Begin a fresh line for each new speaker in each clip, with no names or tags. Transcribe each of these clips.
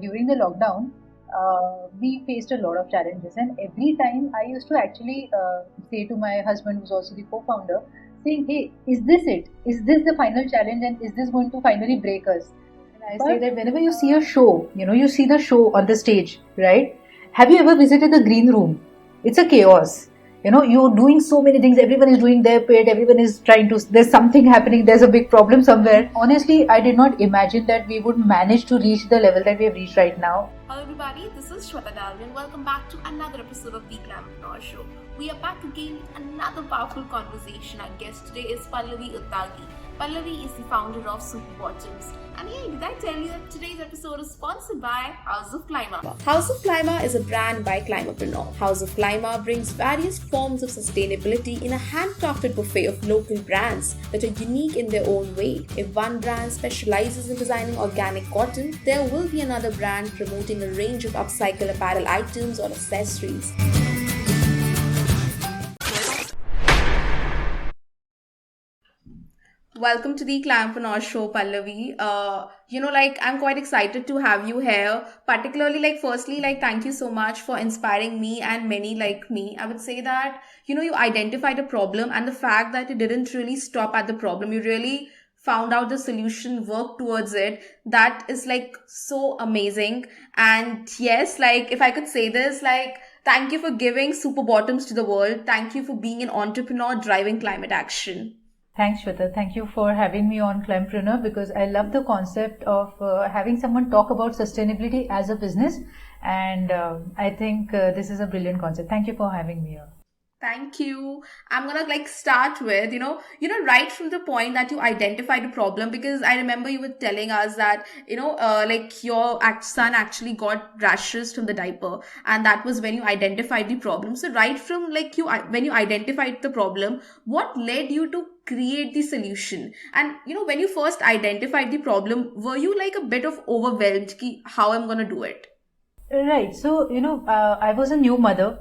during the lockdown, we faced a lot of challenges, and every time I used to actually say to my husband, who's also the co-founder, saying, "Hey, is this it? Is this the final challenge, and is this going to finally break us?" And I say that whenever you see a show, you see the show on the stage, right? Have you ever visited the green room? It's a chaos. You're doing so many things, everyone is doing their bit, everyone is trying to, there's something happening, there's a big problem somewhere. Honestly, I did not imagine that we would manage to reach the level that we have reached right now.
Hello everybody, this is Shweta Dalvi and welcome back to another episode of The Glampreneur Show. We are back again with another powerful conversation. Our guest today is Pallavi Uttagi. Pallavi is the founder of Super Bottoms. And hey, did I tell you that today's episode is sponsored by House of Clima? House of Clima is a brand by Climapreneur. House of Clima brings various forms of sustainability in a handcrafted buffet of local brands that are unique in their own way. If one brand specializes in designing organic cotton, there will be another brand promoting a range of upcycle apparel items or accessories. Welcome to the Glampreneur Show, Pallavi. I'm quite excited to have you here. Particularly, firstly, thank you so much for inspiring me and many like me. I would say that, you identified a problem, and the fact that you didn't really stop at the problem. You really found out the solution, worked towards it. That is so amazing. And yes, if I could say this, thank you for giving Super Bottoms to the world. Thank you for being an entrepreneur driving climate action.
Thanks, Shweta. Thank you for having me on Climpreneur, because I love the concept of having someone talk about sustainability as a business, and I think this is a brilliant concept. Thank you for having me here.
Thank you. I'm gonna start with, right from the point that you identified a problem, because I remember you were telling us that, your son actually got rashes from the diaper, and that was when you identified the problem. So right from when you identified the problem, what led you to create the solution? And, when you first identified the problem, were you a bit of overwhelmed ki how I'm gonna do it?
Right. So, I was a new mother.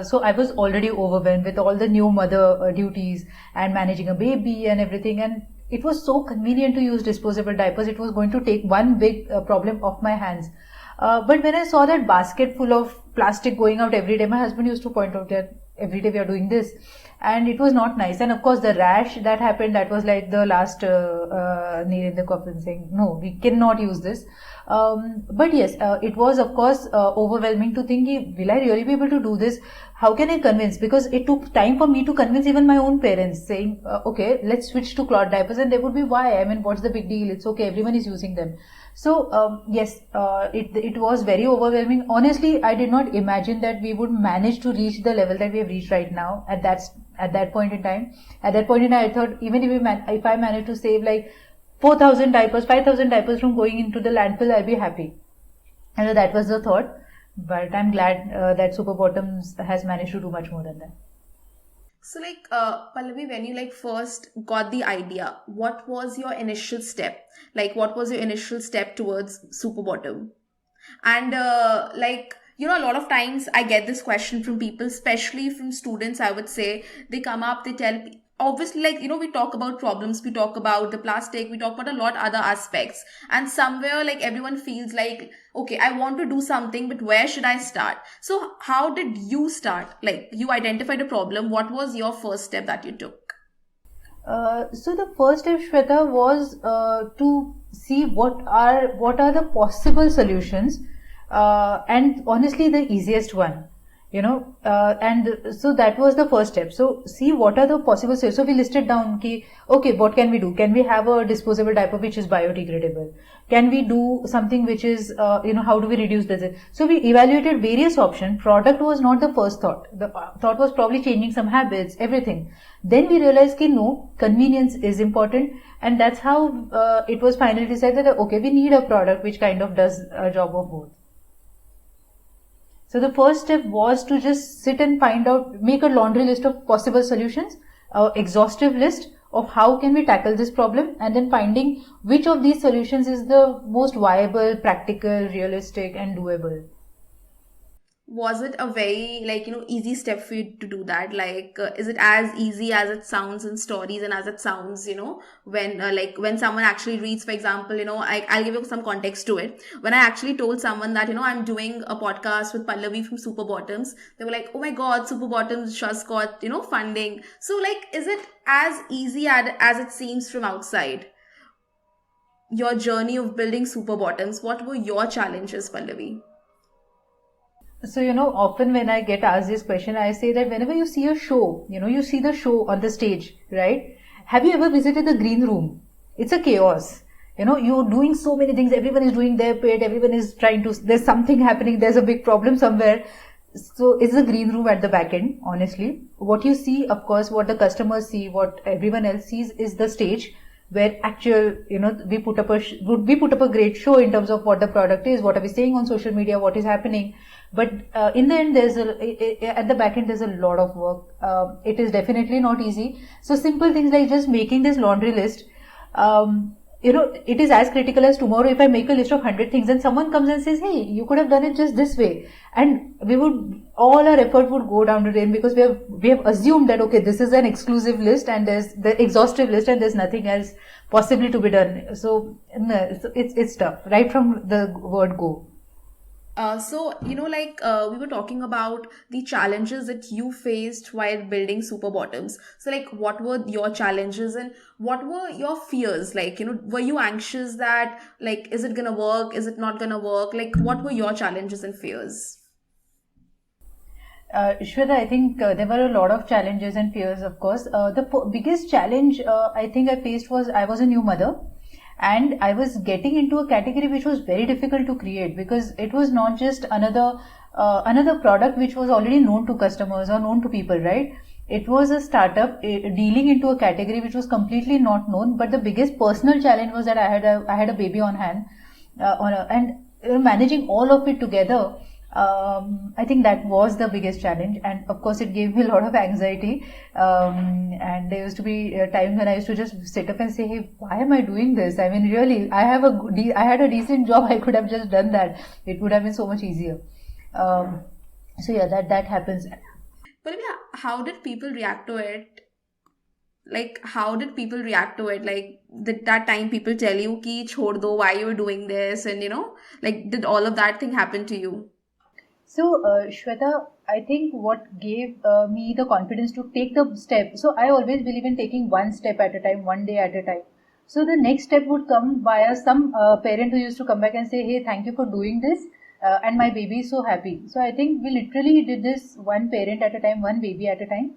So I was already overwhelmed with all the new mother duties and managing a baby and everything. And it was so convenient to use disposable diapers. It was going to take one big problem off my hands. But when I saw that basket full of plastic going out every day, my husband used to point out that every day we are doing this. And it was not nice. And of course, the rash that happened, that was like the last nail in the coffin, saying, no, we cannot use this. But yes, it was of course overwhelming to think, will I really be able to do this? How can I convince? Because it took time for me to convince even my own parents, saying, okay, let's switch to cloth diapers. And they would be, why? I mean, what's the big deal? It's okay, everyone is using them. So yes, it was very overwhelming. Honestly, I did not imagine that we would manage to reach the level that we have reached right now at that point in time. At that point in time, I thought, even if I manage to save 4,000 diapers, 5,000 diapers from going into the landfill, I'll be happy. And so that was the thought. But I'm glad that Super Bottoms has managed to do much more than that.
So, Pallavi, when you first got the idea, what was your initial step? What was your initial step towards Super Bottom? And a lot of times I get this question from people, especially from students. I would say they come up, they tell, obviously, we talk about problems, we talk about the plastic, we talk about a lot other aspects, and somewhere everyone feels okay, I want to do something, but where should I start? So how did you start? You identified a problem. What was your first step that you took?
So the first step, Shweta, was to see what are the possible solutions, and honestly the easiest one. And so that was the first step. So see what are the possible solutions. So we listed down, okay, what can we do? Can we have a disposable diaper which is biodegradable? Can we do something which is, how do we reduce this? So we evaluated various options. Product was not the first thought. The thought was probably changing some habits, everything. Then we realized no, convenience is important. And that's how it was finally decided that, okay, we need a product which kind of does a job of both. So the first step was to just sit and find out, make a laundry list of possible solutions, exhaustive list of how can we tackle this problem, and then finding which of these solutions is the most viable, practical, realistic and doable.
Was it a very, like, easy step for you to do that? Like, is it as easy as it sounds in stories, and as it sounds, when like when someone actually reads, for example, I'll give you some context to it. When I actually told someone that, I'm doing a podcast with Pallavi from Super Bottoms, they were like, oh my god, Super Bottoms just got, funding. So, like, is it as easy as it seems from outside? Your journey of building Super Bottoms, what were your challenges, Pallavi?
So, often when I get asked this question, I say that whenever you see a show, you see the show on the stage, right? Have you ever visited the green room? It's a chaos. You're doing so many things. Everyone is doing their bit. Everyone is trying to, there's something happening. There's a big problem somewhere. So it's the green room at the back end, honestly. What you see, of course, what the customers see, what everyone else sees is the stage where actual, we put up a great show in terms of what the product is, what are we saying on social media, what is happening. But in the end, at the back end, there's a lot of work. It is definitely not easy. So simple things like just making this laundry list, it is as critical as tomorrow if I make a list of 100 things and someone comes and says, hey, you could have done it just this way. And all our effort would go down the drain because we have assumed that, okay, this is an exclusive list and there's the exhaustive list and there's nothing else possibly to be done. So, no, it's tough, right from the word go.
We were talking about the challenges that you faced while building Super Bottoms. So, like, what were your challenges and what were your fears? Like, were you anxious that, like, is it gonna work? Is it not gonna work? Like, what were your challenges and fears?
Shweta, I think there were a lot of challenges and fears, of course. The biggest challenge I think I faced was I was a new mother and I was getting into a category which was very difficult to create because it was not just another product which was already known to customers or known to people, right? It was a startup dealing into a category which was completely not known. But the biggest personal challenge was that I had a baby on hand, and managing all of it together. I think that was the biggest challenge, and of course, it gave me a lot of anxiety. And there used to be times when I used to just sit up and say, "Hey, why am I doing this? I mean, really, I had a decent job. I could have just done that. It would have been so much easier." So yeah, that happens.
But yeah, how did people react to it? Like, how did people react to it? Like, did that time people tell you ki chhod do, why you were doing this, and like, did all of that thing happen to you?
So, Shweta, I think what gave me the confidence to take the step. So, I always believe in taking one step at a time, one day at a time. So, the next step would come via some parent who used to come back and say, "Hey, thank you for doing this," and my baby is so happy. So, I think we literally did this one parent at a time, one baby at a time,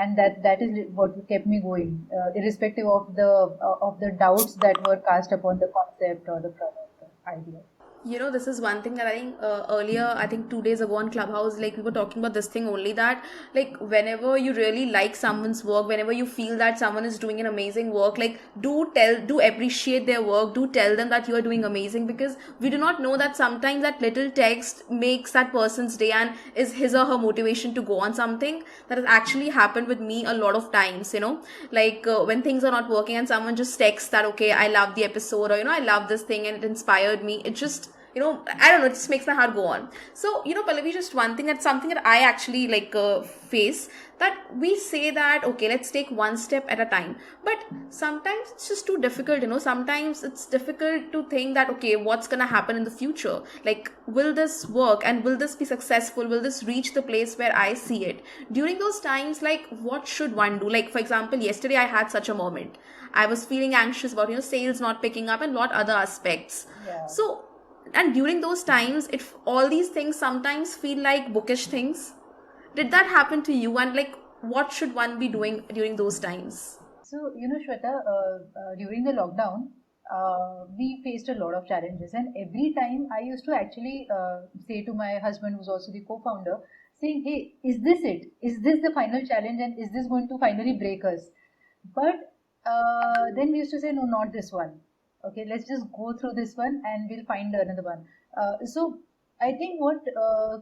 and that is what kept me going, irrespective of the doubts that were cast upon the concept or the product or idea.
This is one thing that I think earlier, I think 2 days ago on Clubhouse, like, we were talking about this thing only, that, like, whenever you really like someone's work, whenever you feel that someone is doing an amazing work, like, do appreciate their work, do tell them that you are doing amazing, because we do not know that sometimes that little text makes that person's day and is his or her motivation to go on something. That has actually happened with me a lot of times, like, when things are not working and someone just texts that, okay, I love the episode, or, I love this thing and it inspired me. It just, I don't know, it just makes my heart go on. So, Pallavi, just one thing, that's something that I actually, like, face, that we say that, okay, let's take one step at a time. But sometimes it's just too difficult, sometimes it's difficult to think that, okay, what's gonna happen in the future? Like, will this work and will this be successful? Will this reach the place where I see it? During those times, like, what should one do? Like, for example, yesterday I had such a moment. I was feeling anxious about, sales not picking up and lot other aspects.
Yeah.
So, and during those times, if all these things sometimes feel like bookish things, did that happen to you? And, like, what should one be doing during those times?
So, Shweta, during the lockdown, we faced a lot of challenges, and every time I used to actually say to my husband, who's also the co-founder, saying, "Hey, is this it? Is this the final challenge, and is this going to finally break us?" But then we used to say, "No, not this one. Okay, let's just go through this one, and we'll find another one." So I think what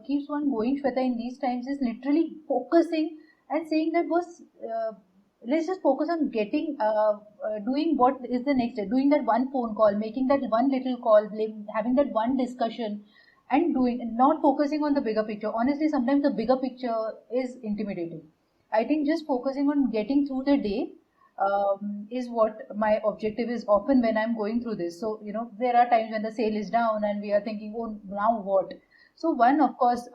keeps one going, Shweta, in these times is literally focusing and saying that let's just focus on getting doing what is the next step, doing that one phone call, making that one little call, having that one discussion, and doing, not focusing on the bigger picture. Honestly, sometimes the bigger picture is intimidating. I think just focusing on getting through the day is what my objective is often when I'm going through this. So, there are times when the sale is down and we are thinking, oh, now what? So, one, of course,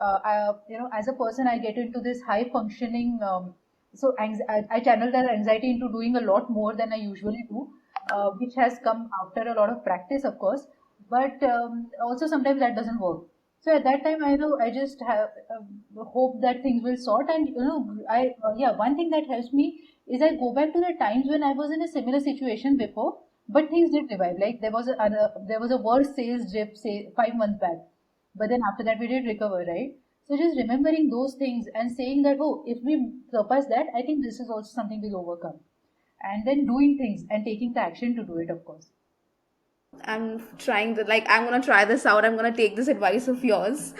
as a person, I get into this high functioning. I channel that anxiety into doing a lot more than I usually do, which has come after a lot of practice, of course. But also sometimes that doesn't work. So at that time, I know I just have hope that things will sort. And one thing that helps me is I go back to the times when I was in a similar situation before, but things did revive. Like there was a worse sales dip, say 5 months back, but then after that we did recover, right? So just remembering those things and saying that, oh, if we surpass that, I think this is also something we'll overcome. And then doing things and taking the action to do it, of course.
I'm trying to, like, I'm gonna try this out. I'm gonna take this advice of yours.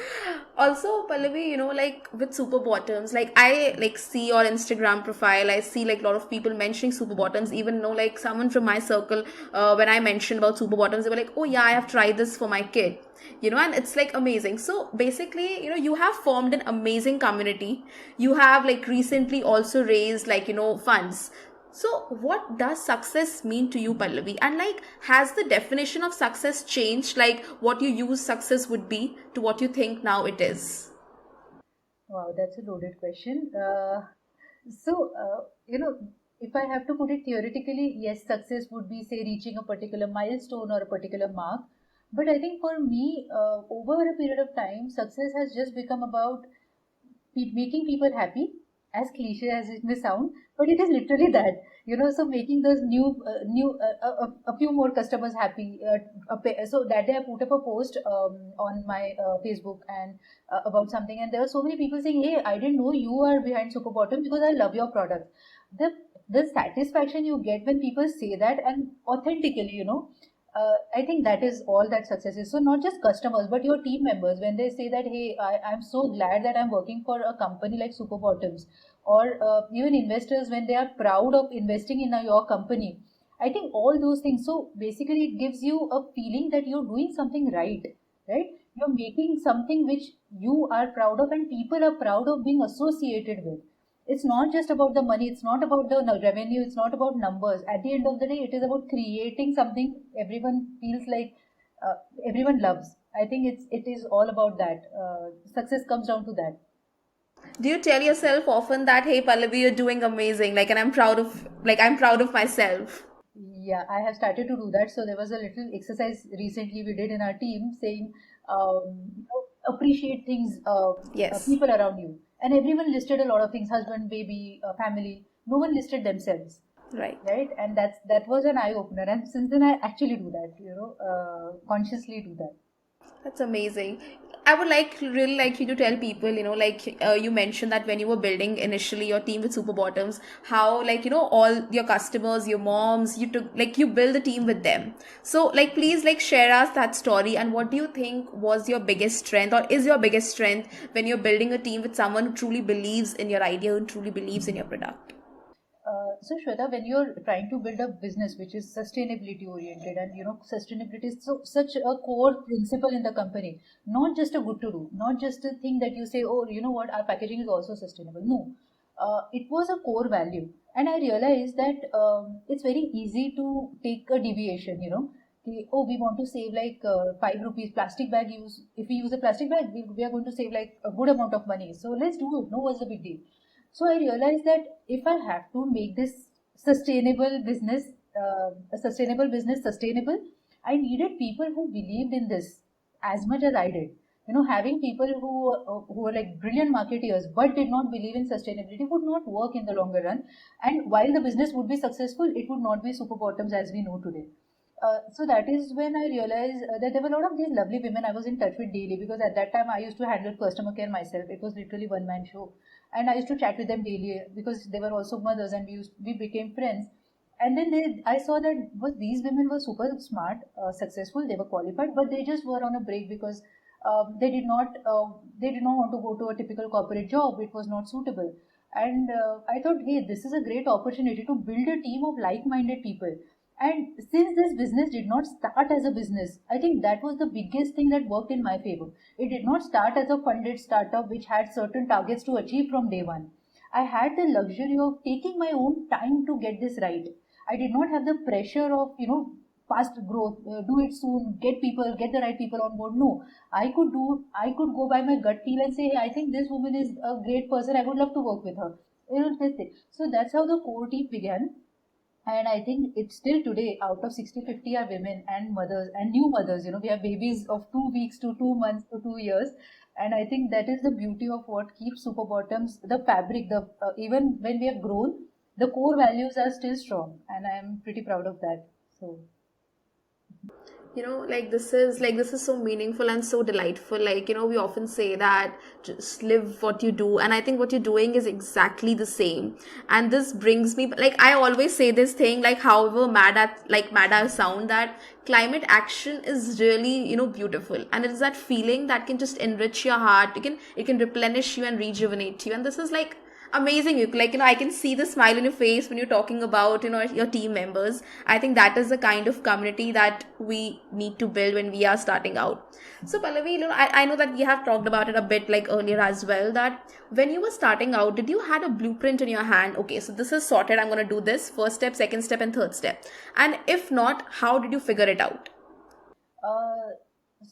Also, Pallavi, like with super bottoms, like I like see your Instagram profile. I see like a lot of people mentioning super bottoms. Even though like someone from my circle, when I mentioned about super bottoms, they were like, "Oh yeah, I have tried this for my kid." And it's like amazing. So basically, you have formed an amazing community. You have like recently also raised like funds. So, what does success mean to you, Pallavi? And like, has the definition of success changed? Like, what you use success would be to what you think now it is?
Wow, that's a loaded question. If I have to put it theoretically, yes, success would be, say, reaching a particular milestone or a particular mark. But I think for me, over a period of time, success has just become about making people happy, as cliche as it may sound, but it is literally that. So making those a few more customers happy. So that day I put up a post on my Facebook and about something, and there were so many people saying, hey, I didn't know you are behind Super Bottom because I love your product. The satisfaction you get when people say that, and authentically, I think that is all that success is. So not just customers, but your team members, when they say that, hey, I'm so glad that I'm working for a company like Super Bottoms, or even investors when they are proud of investing in your company. I think all those things. So basically, it gives you a feeling that you're doing something right, right? You're making something which you are proud of, and people are proud of being associated with. It's not just about the money, it's not about the revenue, it's not about numbers. At the end of the day, it is about creating something everyone feels like, uh, everyone loves. I think it is all about that. Success comes down to that.
Do you tell yourself often that, hey, Pallavi, you're doing amazing, like, and I'm proud of myself?
Yeah, I have started to do that. So there was a little exercise recently we did in our team saying, appreciate things,
Yes,
people around you. And everyone listed a lot of things: husband, baby, family. No one listed themselves,
right.
right? And that was an eye opener. And since then, I actually do that. Consciously do that.
That's amazing. I would like really like you to tell people, like you mentioned that when you were building initially your team with Super Bottoms, how like all your customers, your moms, you took like you build a team with them. So like please like share us that story and what do you think was your biggest strength or is your biggest strength when you're building a team with someone who truly believes in your idea, who truly believes in your product.
So Shweta, when you're trying to build a business which is sustainability oriented, and sustainability is such a core principle in the company, not just a good to do, not just a thing that you say, oh, you know what, our packaging is also sustainable. No, it was a core value, and I realized that it's very easy to take a deviation. Oh, we want to save like 5 rupees plastic bag use. If we use a plastic bag, we are going to save like a good amount of money. So let's do it. No, what's the big deal? So I realized that if I have to make this sustainable business, a sustainable business sustainable, I needed people who believed in this as much as I did. Having people who were like brilliant marketeers but did not believe in sustainability would not work in the longer run. And while the business would be successful, it would not be super bottoms as we know today. So that is when I realized that there were a lot of these lovely women I was in touch with daily, because at that time I used to handle customer care myself. It was literally one man show, and I used to chat with them daily because they were also mothers, and we became friends. And then I saw that these women were super smart, successful, they were qualified, but they just were on a break because they did not want to go to a typical corporate job. It was not suitable. And I thought, hey, this is a great opportunity to build a team of like-minded people. And since this business did not start as a business, I think that was the biggest thing that worked in my favor. It did not start as a funded startup which had certain targets to achieve from day one. I had the luxury of taking my own time to get this right. I did not have the pressure of, fast growth, do it soon, get the right people on board. No, I could go by my gut feel and say, hey, I think this woman is a great person. I would love to work with her. That's it. So that's how the core team began, and I think it's still today, out of 60-50 are women and mothers and new mothers. We have babies of 2 weeks to 2 months to 2 years. And I think that is the beauty of what keeps Super Bottoms, the fabric, even when we have grown, the core values are still strong. And I'm pretty proud of that. So,
This is so meaningful and so delightful. We often say that just live what you do, and I think what you're doing is exactly the same. And this brings me, I always say this thing, however mad I sound, that climate action is really beautiful, and it is that feeling that can just enrich your heart. It can replenish you and rejuvenate you, and this is amazing. I can see the smile on your face when you're talking about your team members. I think that is the kind of community that we need to build when we are starting out. So Pallavi, I know that we have talked about it a bit earlier as well, that when you were starting out, did you had a blueprint in your hand? Okay, so this is sorted, I'm going to do this first step, second step, and third step. And if not, how did you figure it out?
uh,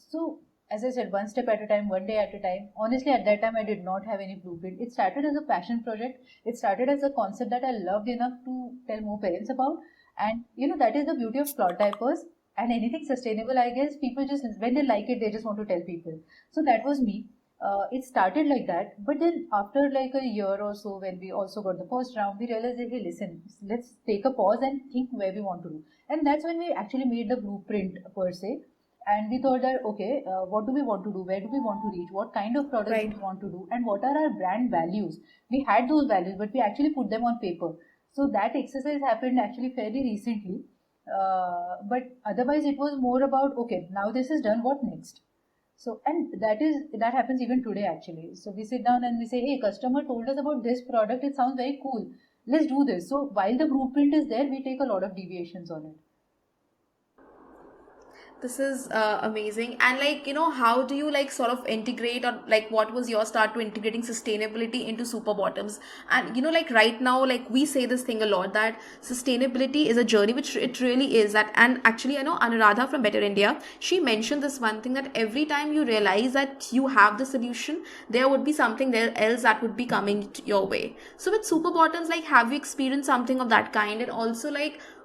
so as I said, one step at a time, one day at a time. Honestly, at that time, I did not have any blueprint. It started as a passion project. It started as a concept that I loved enough to tell more parents about. And that is the beauty of cloth diapers and anything sustainable. I guess people just, when they like it, they just want to tell people. So that was me. It started like that, but then after like a year or so, when we also got the first round, we realized that, hey, listen, let's take a pause and think where we want to do. And that's when we actually made the blueprint per se. And we thought that, okay, what do we want to do, where do we want to reach, what kind of products do
Right.
we want to do, and what are our brand values. We had those values, but we actually put them on paper. So that exercise happened actually fairly recently. But otherwise it was more about, okay, now this is done, what next? So, and that happens even today actually. So we sit down and we say, hey, customer told us about this product, it sounds very cool, let's do this. So while the blueprint is there, we take a lot of deviations on it.
This is amazing. And how do you sort of integrate, or what was your start to integrating sustainability into Super Bottoms? And right now, we say this thing a lot, that sustainability is a journey, which it really is. That, and actually I know Anuradha from Better India, she mentioned this one thing, that every time you realize that you have the solution, there would be something there else that would be coming your way. So with Super Bottoms, have you experienced something of that kind? And also,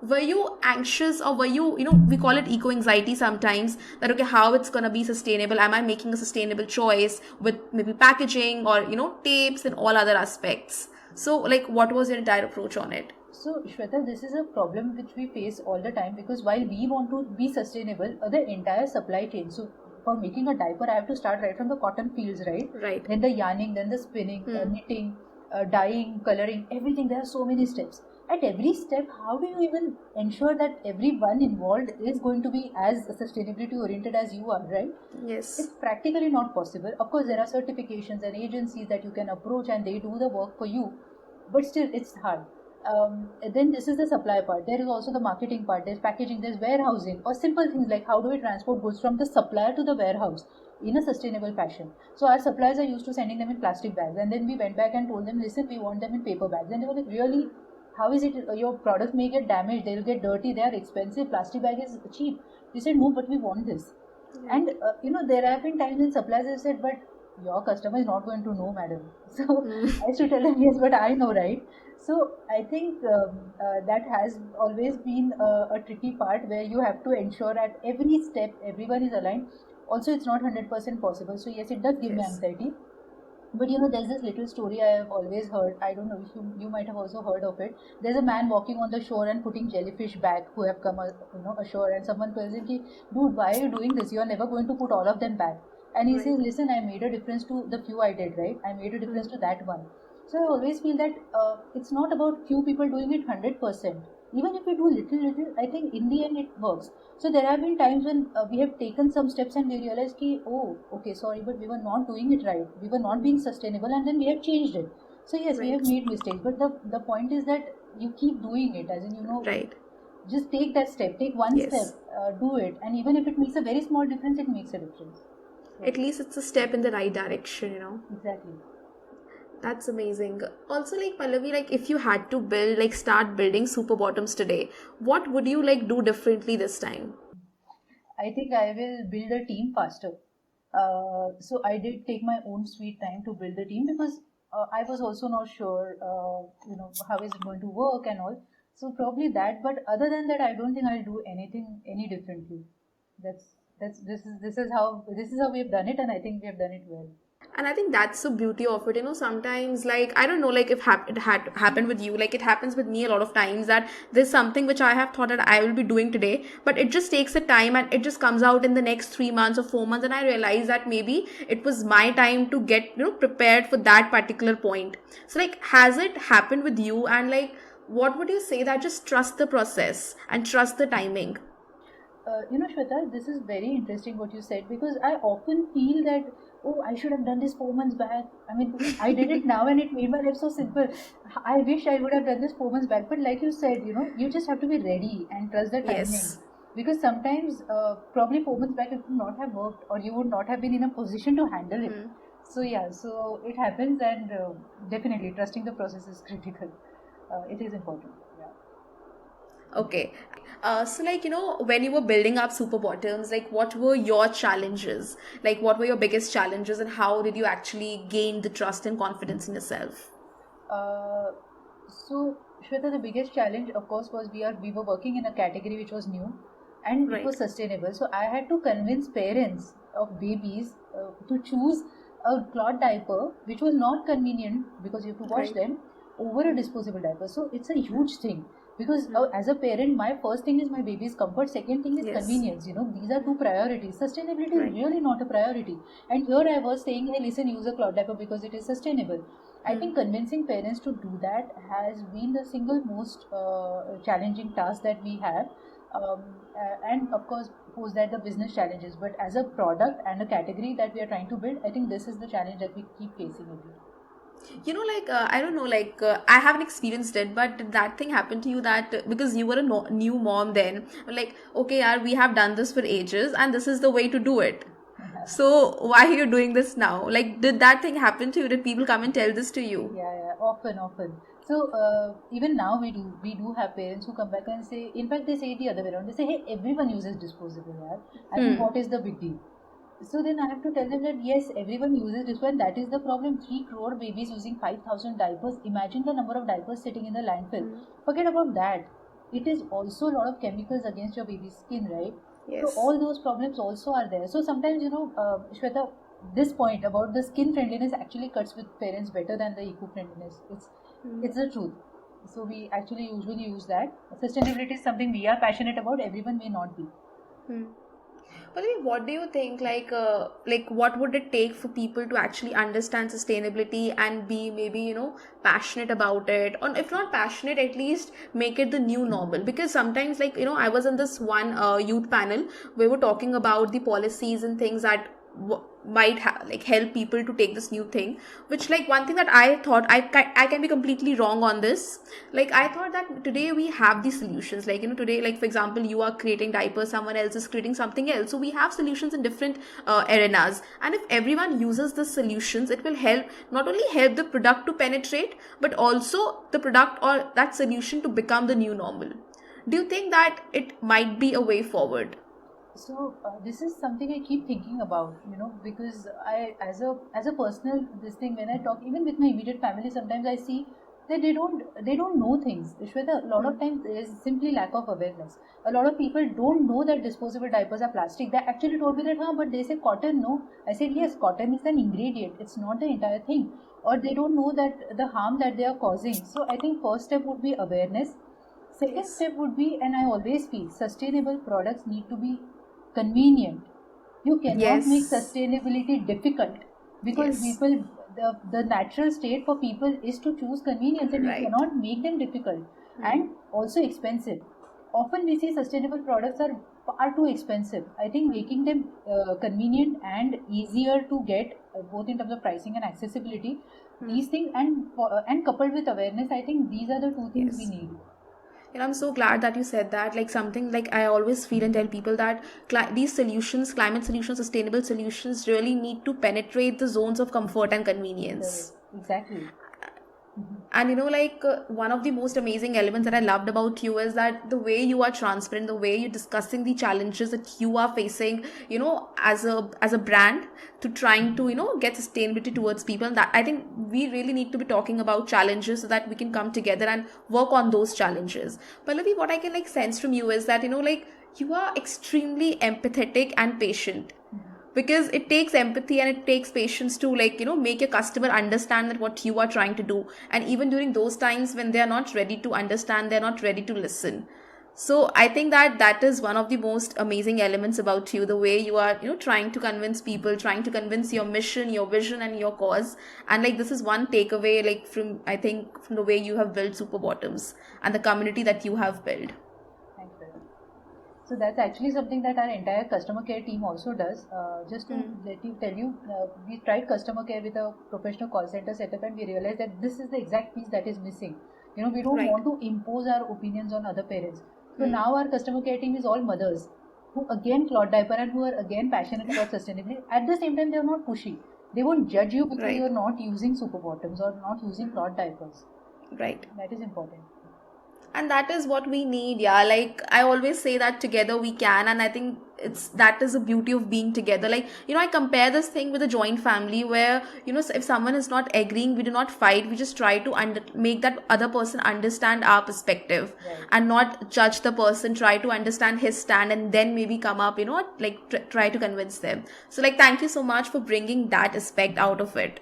were you anxious, or were you, we call it eco anxiety sometimes, that okay, how it's going to be sustainable, am I making a sustainable choice with maybe packaging, or tapes and all other aspects? So what was your entire approach on it?
So, Shweta, this is a problem which we face all the time, because while we want to be sustainable, the entire supply chain. So, for making a diaper, I have to start right from the cotton fields, right?
Right.
Then the yarning, then the spinning, knitting, dyeing, coloring, everything. There are so many steps. At every step, how do you even ensure that everyone involved is going to be as sustainability oriented as you are, right?
Yes.
It's practically not possible. Of course, there are certifications and agencies that you can approach and they do the work for you, but still, it's hard. Then this is the supply part. There is also the marketing part. There's packaging, there's warehousing, or simple things like how do we transport goods from the supplier to the warehouse in a sustainable fashion. So our suppliers are used to sending them in plastic bags, and then we went back and told them, listen, we want them in paper bags. And they were like, really? How is it? Your products may get damaged, they'll get dirty, they are expensive. Plastic bag is cheap. We said, no, but we want this. And there have been times when suppliers have said, but your customer is not going to know, madam. So I used to tell them, yes, but I know, right? So I think that has always been a tricky part, where you have to ensure at every step everyone is aligned. Also, it's not 100% possible. So yes, it does give me
Yes.
anxiety. But there's this little story I have always heard. I don't know if you might have also heard of it. There's a man walking on the shore and putting jellyfish back who have come ashore, and someone tells him, "Ki, dude, why are you doing this? You are never going to put all of them back." And he
Right.
says, "Listen, I made a difference to the few I did, right? I made a difference to that one." So I always feel that it's not about few people doing it 100%. Even if we do little, I think in the end it works. So there have been times when we have taken some steps and we realized, ki, oh, okay, sorry, but we were not doing it right. We were not being sustainable, and then we have changed it. So yes, we have
Right.
made mistakes, but the point is that you keep doing it, as in
Right.
Just take that step, take one
Yes.
step, do it, and even if it makes a very small difference, it makes a difference. So,
At least it's a step in the right direction.
exactly.
That's amazing. Also, like Pallavi, like if you had to start building super bottoms today, what would you like do differently this time?
I think I will build a team faster. So I did take my own sweet time to build the team because I was also not sure, how is it going to work and all. So probably that. But other than that, I don't think I'll do anything any differently. That's this is how we've done it, and I think we have done it well.
And I think that's the beauty of it. Sometimes, like, I don't know, like, if it had happened with you, like, it happens with me a lot of times that there's something which I have thought that I will be doing today, but it just takes a time and it just comes out in the next 3 months or 4 months. And I realize that maybe it was my time to get prepared for that particular point. So, like, has it happened with you? And, like, what would you say that just trust the process and trust the timing?
Shweta, this is very interesting what you said because I often feel that, oh, I should have done this 4 months back. I mean, I did it now and it made my life so simple. I wish I would have done this 4 months back. But like you said, you just have to be ready and trust the timing.
Yes.
Because sometimes, probably 4 months back, it would not have worked or you would not have been in a position to handle it. So, yeah, so it happens, and definitely trusting the process is critical. It is important. Yeah.
Okay. So, like, when you were building up Super Bottoms, like, what were your challenges? Like, what were your biggest challenges, and how did you actually gain the trust and confidence in yourself?
Uh, so Shweta, the biggest challenge, of course, was we were working in a category which was new, and it
Right.
was sustainable. So I had to convince parents of babies to choose a cloth diaper which was not convenient because you have to wash
Right.
them over a disposable diaper. So it's a huge thing because as a parent, my first thing is my baby's comfort. Second thing is
Yes.
convenience. These are two priorities. Sustainability is
Right.
really not a priority. And here I was saying, hey, listen, use a cloth diaper because it is sustainable. I think convincing parents to do that has been the single most challenging task that we have. And of course, post that the business challenges. But as a product and a category that we are trying to build, I think this is the challenge that we keep facing every day.
I don't know, I haven't experienced it, but did that thing happen to you that because you were a new mom then, like, okay, yeah, we have done this for ages and this is the way to do it. So why are you doing this now? Like, did that thing happen to you? Did people come and tell this to you?
Yeah, often. So even now we do have parents who come back and say, in fact, they say it the other way around. They say, hey, everyone uses disposable, yaar. I mean, what is the big deal? So then I have to tell them that yes, everyone uses this one. That is the problem. 3 crore babies using 5,000 diapers. Imagine the number of diapers sitting in the landfill. Forget about that. It is also a lot of chemicals against your baby's skin, right? So
Yes.
all those problems also are there. So sometimes, Shweta, this point about the skin friendliness actually cuts with parents better than the eco friendliness. It's the truth. So we actually usually use that. Sustainability is something we are passionate about. Everyone may not be.
But I mean, what do you think? What would it take for people to actually understand sustainability and be maybe passionate about it, or if not passionate, at least make it the new normal? Because sometimes, I was in this one youth panel where we were talking about the policies and things that might help people to take this new thing, which, like, one thing that I thought, I can be completely wrong on this. Like, I thought that today we have these solutions, today, like, for example, you are creating diapers, someone else is creating something else, so we have solutions in different arenas, and if everyone uses the solutions, it will help, not only help the product to penetrate, but also the product or that solution to become the new normal. Do you think that it might be a way forward?
So this is something I keep thinking about, because I, as a personal this thing, when I talk even with my immediate family, sometimes I see that they don't know things. Shweta, a lot of times there is simply lack of awareness. A lot of people don't know that disposable diapers are plastic. They actually told me that, but they say cotton. No, I said yes, cotton is an ingredient. It's not the entire thing. Or they don't know that the harm that they are causing. So I think first step would be awareness. Second
Yes.
step would be, and I always feel sustainable products need to be convenient. You cannot make
Yes.
sustainability difficult because
Yes.
people, the natural state for people is to choose convenience, and you
Right.
cannot make them difficult and also expensive. Often we see sustainable products are far too expensive. I think making them convenient and easier to get, both in terms of pricing and accessibility, these things, and coupled with awareness, I think these are the two things we
Yes.
need.
I'm so glad that you said that. Like something like I always feel and tell people that these solutions, climate solutions, sustainable solutions, really need to penetrate the zones of comfort and convenience.
Correct. Exactly.
And one of the most amazing elements that I loved about you is that the way you are transparent, the way you're discussing the challenges that you are facing, as a brand, to trying to get sustainability towards people. That I think we really need to be talking about challenges so that we can come together and work on those challenges. Pallavi, what I can sense from you is that you are extremely empathetic and patient, because it takes empathy and it takes patience to make your customer understand that what you are trying to do, and even during those times when they are not ready to understand, they're not ready to listen. So I think that that is one of the most amazing elements about you, the way you are trying to convince people, trying to convince your mission, your vision, and your cause. And this is one takeaway, from I think, from the way you have built Super Bottoms and the community that you have built.
Thanks, Varun. So that's actually something that our entire customer care team also does. Just to tell you, we tried customer care with a professional call center setup, and we realized that this is the exact piece that is missing. We don't
Right.
want to impose our opinions on other parents. So now our customer care team is all mothers who again clot diaper and who are again passionate about sustainability. At the same time, they are not pushy. They won't judge you because
Right.
you are not using super bottoms or not using clot diapers.
Right.
That is important.
And that is what we need. Yeah, like I always say that together we can. And I think that is the beauty of being together. I compare this thing with a joint family where if someone is not agreeing, we do not fight, we just try to make that other person understand our perspective.
Right.
And not judge the person, try to understand his stand, and then maybe come up, try to convince them. So thank you so much for bringing that aspect out of it.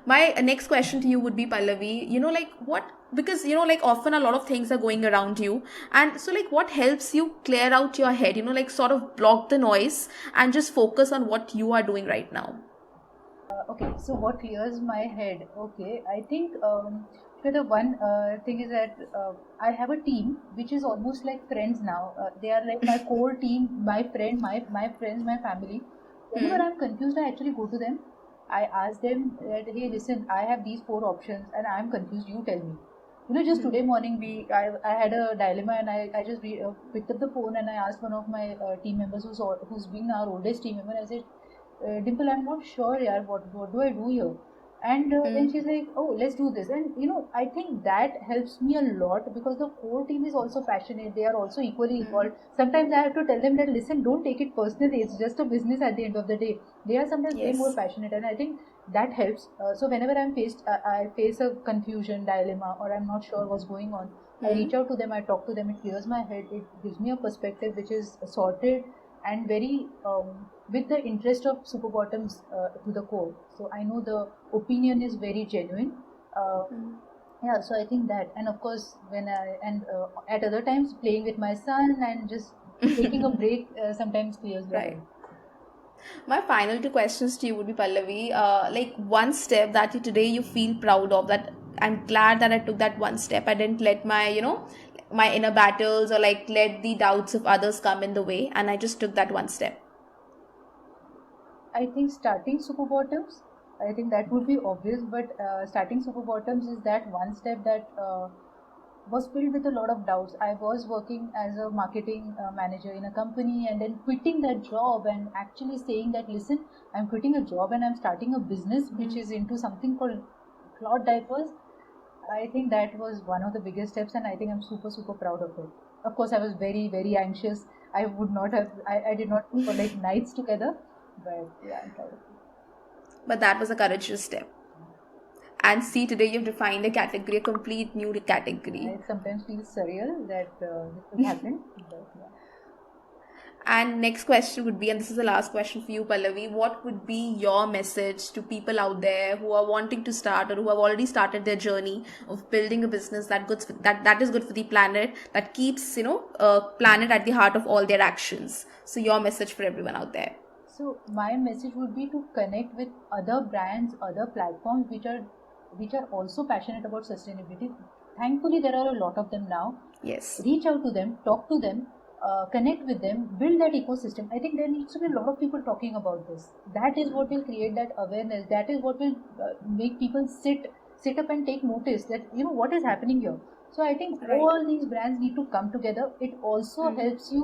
My next question to you would be, Pallavi, what, because often a lot of things are going around you, and so what helps you clear out your head, sort of block the noise and just focus on what you are doing right now?
Okay, so what clears my head? Okay, I think the one thing is that I have a team which is almost like friends now. They are like my core team, my friend, my friends, my family. Whenever I'm confused, I actually go to them. I ask them that, hey, listen, I have these four options and I'm confused. You tell me. Just today morning, I had a dilemma, and I just picked up the phone and I asked one of my team members who's been our oldest team member. I said, Dimple, I'm not sure, yaar, what do I do here? And then she's like, oh, let's do this. And I think that helps me a lot because the core team is also passionate. They are also equally involved. Sometimes I have to tell them that, listen, don't take it personally. It's just a business at the end of the day. They are sometimes way
Yes.
more passionate, and I think that helps. So whenever I face a confusion, dilemma, or I'm not sure what's going on, I reach out to them, I talk to them, it clears my head, it gives me a perspective which is sorted and very with the interest of Super Bottoms to the core. So I know the opinion is very genuine. Yeah, so I think that, and of course, at other times playing with my son and just taking a break sometimes clears my
Right.
head.
My final two questions to you would be, Pallavi, one step that today you feel proud of, that I'm glad that I took that one step. I didn't let my inner battles, or let the doubts of others come in the way, and I just took that one step.
I think starting Super Bottoms, I think that would be obvious, but starting Super Bottoms is that one step that was filled with a lot of doubts. I was working as a marketing manager in a company, and then quitting that job and actually saying that, listen, I'm quitting a job and I'm starting a business which is into something called cloth diapers. I think that was one of the biggest steps, and I think I'm super, super proud of it. Of course, I was very, very anxious. I would not have, I did not for like nights together, but yeah, I'm proud of it.
But that was a courageous step. And see, today you've defined a category, a complete new category.
It sometimes feels surreal that this has happened, but yeah.
And next question would be, and this is the last question for you, Pallavi, what would be your message to people out there who are wanting to start, or who have already started their journey of building a business that is good for the planet, that keeps planet at the heart of all their actions? So your message for everyone out there.
So my message would be to connect with other brands, other platforms which are also passionate about sustainability. Thankfully, there are a lot of them now.
Yes.
Reach out to them, talk to them, connect with them, build that ecosystem. I think there needs to be a lot of people talking about this. That is what will create that awareness. That is what will make people sit up and take notice that what is happening here. So I think
Right.
all these brands need to come together. It also
Mm.
helps you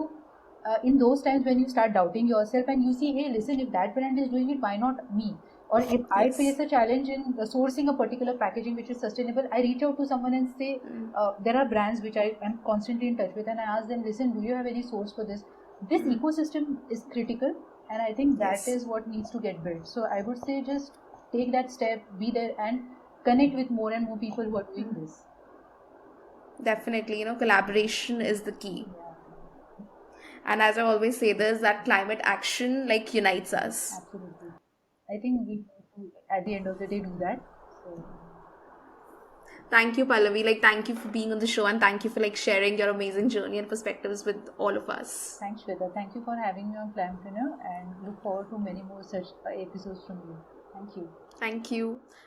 in those times when you start doubting yourself and you see, hey, listen, if that brand is doing it, why not me? Or if I
Yes.
face a challenge in sourcing a particular packaging which is sustainable, I reach out to someone and say,
Mm.
there are brands which I am constantly in touch with, and I ask them, listen, do you have any source for this? This ecosystem is critical, and I think that
Yes.
is what needs to get built. So I would say just take that step, be there, and connect with more and more people who are doing this.
Definitely, collaboration is the key.
Yeah,
And as I always say this, that climate action like unites us.
absolutely. I think we need to, at the end of the day, do that. So,
Thank you, Pallavi. Like, thank you for being on the show and thank you for like sharing your amazing journey and perspectives with all of us.
thanks, Shweta. Thank you for having me on Climpreneur, and look forward to many more such episodes from you. Thank you.
Thank you.